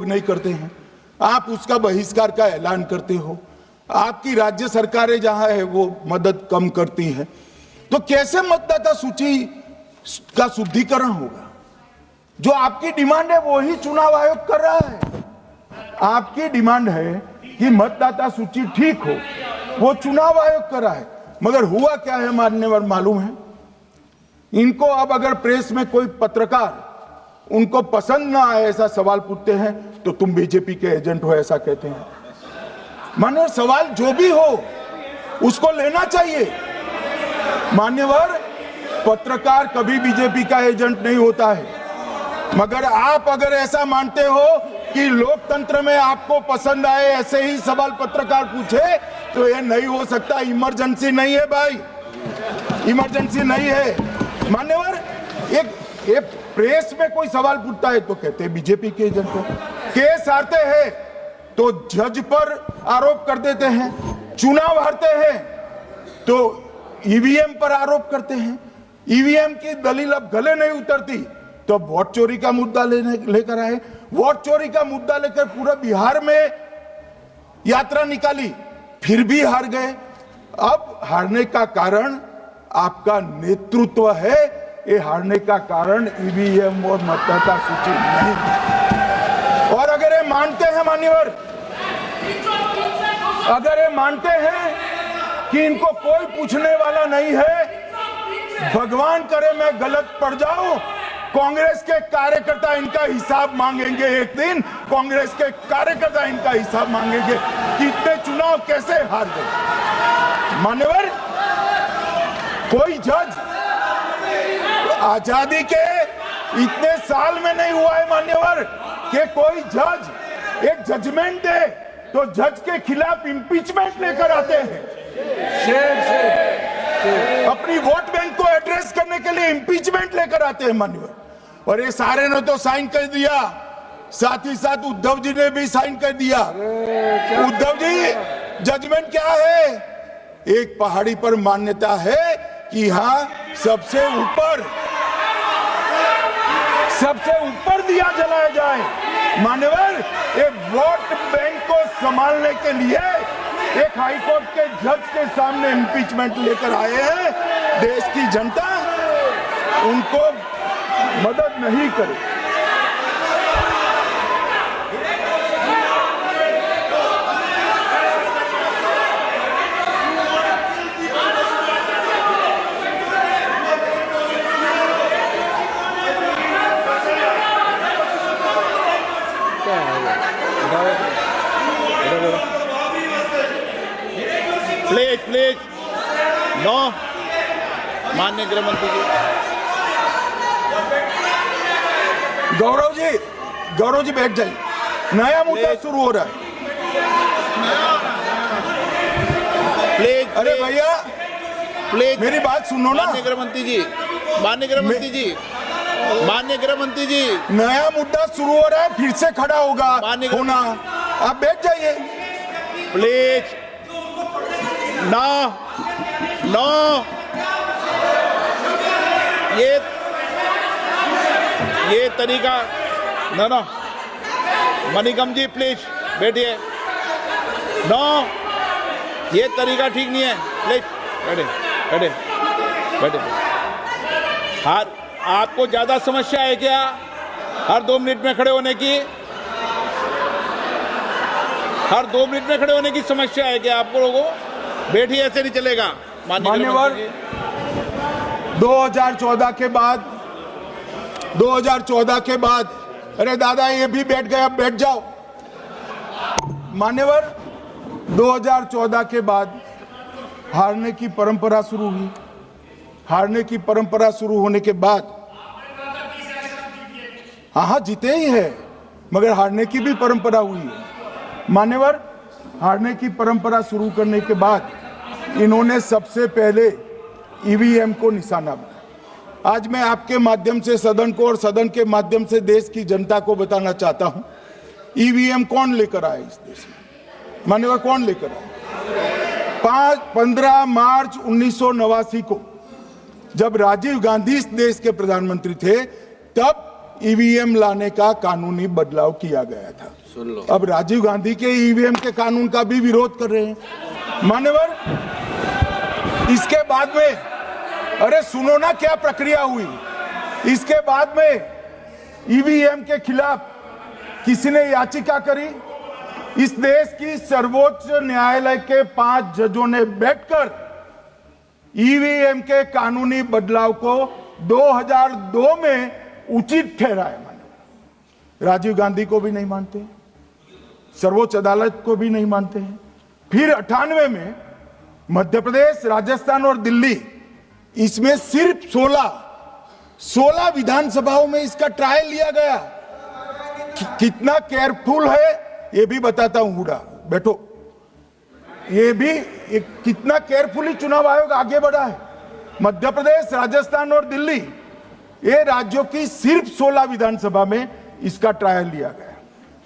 नहीं करते हैं, आप उसका बहिष्कार का ऐलान करते हो। आपकी राज्य सरकारें जहां है वो मदद कम करती है, तो कैसे मतदाता सूची का शुद्धिकरण होगा? जो आपकी डिमांड है वो ही चुनाव आयोग कर रहा है। आपकी डिमांड है कि मतदाता सूची ठीक हो, वो चुनाव आयोग कर रहा है, मगर हुआ क्या है मान्यवर मालूम है? इनको अब अगर प्रेस में कोई पत्रकार उनको पसंद ना आए ऐसा सवाल पूछते हैं तो तुम बीजेपी के एजेंट हो ऐसा कहते हैं। मान्यवर, सवाल जो भी हो उसको लेना चाहिए। मान्यवर, पत्रकार कभी बीजेपी का एजेंट नहीं होता है, मगर आप अगर ऐसा मानते हो कि लोकतंत्र में आपको पसंद आए ऐसे ही सवाल पत्रकार पूछे तो ये नहीं हो सकता। इमरजेंसी नहीं है भाई, इमरजेंसी नहीं है। मान्यवर, एक प्रेस में कोई सवाल पूछता है तो कहते हैं बीजेपी के एजेंट हो, केस हारते हैं तो जज पर आरोप कर देते हैं, चुनाव हारते हैं तो ईवीएम पर आरोप करते हैं, ईवीएम की दलील अब गले नहीं उतरती तो वोट चोरी का मुद्दा लेकर आए, वोट चोरी का मुद्दा लेकर पूरा बिहार में यात्रा निकाली, फिर भी हार गए। अब हारने का कारण आपका नेतृत्व है, ये हारने का कारण ईवीएम और मतदाता सूची नहीं। और अगर ये मानते हैं मान्यवर, अगर ये मानते हैं कि इनको कोई पूछने वाला नहीं है, भगवान करे मैं गलत पड़ जाऊं, कांग्रेस के कार्यकर्ता इनका हिसाब मांगेंगे। एक दिन कांग्रेस के कार्यकर्ता इनका हिसाब मांगेंगे कि इतने चुनाव कैसे हार गए। मान्यवर, कोई जज आजादी के इतने साल में नहीं हुआ है मान्यवर कि कोई जज एक जजमेंट दे तो जज के खिलाफ इंपीचमेंट लेकर आते हैं। अपनी वोट बैंक को एड्रेस करने के लिए इंपीचमेंट लेकर आते हैं मान्यवर। और ये सारे ने तो साइन कर दिया, साथ ही साथ उद्धव जी ने भी साइन कर दिया। उद्धव जी, जजमेंट क्या है? एक पहाड़ी पर मान्यता है कि हाँ सबसे ऊपर दिया जलाया जाए। मान्यवर, एक वोट बैंक को संभालने के लिए एक हाईकोर्ट के जज के सामने इंपीचमेंट लेकर आए हैं। देश की जनता उनको मदद नहीं करे। प्लीज नो, माननीय गृह मंत्री जी। गौरव जी बैठ जाइए, नया मुद्दा शुरू हो रहा है। प्लीज, अरे भैया प्लीज मेरी बात सुनो ना। माननीय गृह मंत्री जी, माननीय गृह मंत्री जी, माननीय गृह मंत्री जी, नया मुद्दा शुरू हो रहा है, फिर से खड़ा होगा होना। आप बैठ जाइए प्लीज। नो नो, ये तरीका नो। मणिकम जी प्लीज बैठिए। नो, ये तरीका ठीक नहीं है। प्लीज बैठे। हर आपको ज्यादा समस्या है क्या हर 2 मिनट में खड़े होने की? हर 2 मिनट में खड़े होने की समस्या है क्या आपको लोगों? बैठिए, ऐसे नहीं चलेगा। मान्यवर, 2014 के बाद अरे दादा ये भी बैठ गए, अब बैठ जाओ। मान्यवर, 2014 के बाद हारने की परंपरा शुरू हुई। हारने की परंपरा शुरू होने के बाद हाँ जीते ही है, मगर हारने की भी परंपरा हुई है। मान्यवर, हारने की परंपरा शुरू करने के बाद इन्होंने सबसे पहले ईवीएम को निशाना बनाया। आज मैं आपके माध्यम से सदन को और सदन के माध्यम से देश की जनता को बताना चाहता हूं, ईवीएम कौन लेकर आया इस देश में? मान्यवर, कौन लेकर आया? 15 मार्च 1989 को जब राजीव गांधी इस देश के प्रधानमंत्री थे, तब ईवीएम लाने का कानूनी बदलाव किया गया था। सुन लो। अब राजीव गांधी के ईवीएम के कानून का भी विरोध कर रहे हैं मान्यवर। इसके बाद में, अरे सुनो ना क्या प्रक्रिया हुई। इसके बाद में ईवीएम के खिलाफ किसी ने याचिका करी। इस देश की सर्वोच्च न्यायालय के 5 जजों ने बैठकर ईवीएम के कानूनी बदलाव को 2002 में उचित ठहराया। राजीव गांधी को भी नहीं मानते, सर्वोच्च अदालत को भी नहीं मानते हैं। फिर 98 में मध्य प्रदेश, राजस्थान और दिल्ली, इसमें सिर्फ 16 विधानसभाओं में इसका ट्रायल लिया गया। कितना केयरफुल है ये भी बताता हूं। हुडा बैठो, ये भी कितना केयरफुली चुनाव आयोग आगे बढ़ा है। मध्य प्रदेश, राजस्थान और दिल्ली, ये राज्यों की सिर्फ 16 विधानसभा में इसका ट्रायल लिया गया।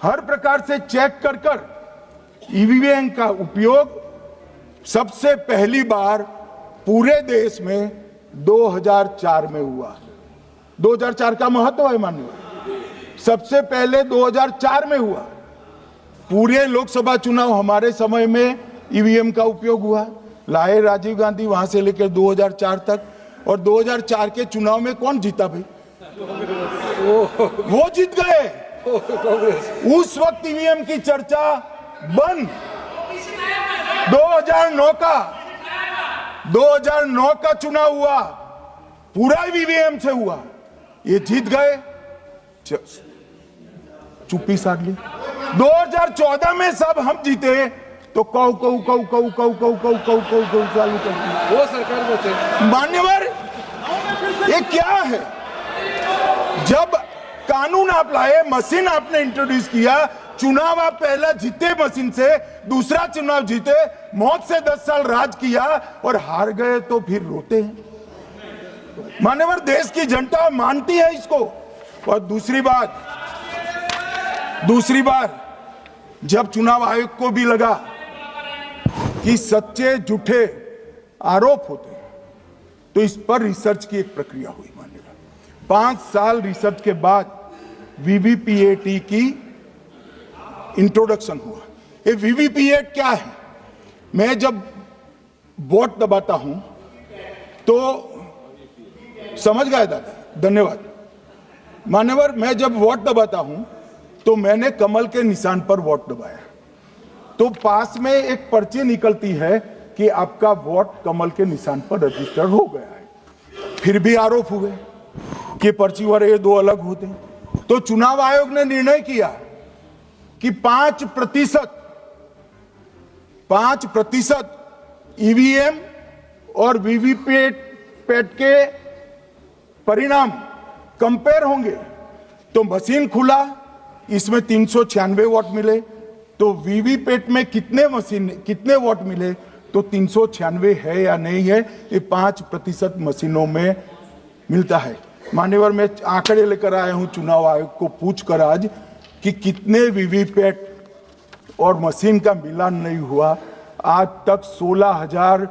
हर प्रकार से चेक कर ईवीएम का उपयोग सबसे पहली बार पूरे देश में 2004 में हुआ। 2004 का महत्व है माननीय, सबसे पहले 2004 में हुआ। पूरे लोकसभा चुनाव हमारे समय में ईवीएम का उपयोग हुआ। लाए राजीव गांधी, वहां से लेकर 2004 तक। और 2004 के चुनाव में कौन जीता भाई? वो जीत गए। उस वक्त ईवीएम की चर्चा बंद। 2009 का चुनाव हुआ, पूरा ईवीएम से हुआ, ये जीत गए। चुप्पी साध ली। 2014 में सब हम जीते तो कौ चालू कर दी। वो सरकार में थे मान्यवर, ये क्या है? जब कानून आप लाए, मशीन आपने इंट्रोड्यूस किया, चुनाव आप पहला जीते मशीन से, दूसरा चुनाव जीते, मौत से 10 साल राज किया और हार गए तो फिर रोते हैं। मान्यवर, देश की जनता मानती है इसको। और दूसरी बात, जब चुनाव आयोग को भी लगा कि सच्चे झूठे आरोप होते हैं, तो इस पर रिसर्च की एक प्रक्रिया हुई। मान्यवर, 5 साल रिसर्च के बाद वीवीपीएटी की इंट्रोडक्शन हुआ। ये वीवीपीएटी क्या है? मैं जब वोट दबाता हूं तो समझ गए दादा, धन्यवाद मान्यवर। मैं जब वोट दबाता हूं तो मैंने कमल के निशान पर वोट दबाया, तो पास में एक पर्ची निकलती है कि आपका वोट कमल के निशान पर रजिस्टर हो गया है। फिर भी आरोप हुए कि पर्ची वाले ये 2 अलग होते हैं। तो चुनाव आयोग ने निर्णय किया कि 5% ईवीएम और वीवीपैट के परिणाम कंपेयर होंगे। तो मशीन खुला, इसमें 396 वोट मिले। तो वीवीपैट में कितने वोट मिले, तो 396 है या नहीं है, ये 5% मशीनों में मिलता है। मान्यवर, मैं आंकड़े लेकर आया हूं चुनाव आयोग को पूछकर आज कि कितने वीवीपैट और मशीन का मिलान नहीं हुआ। आज तक 16,000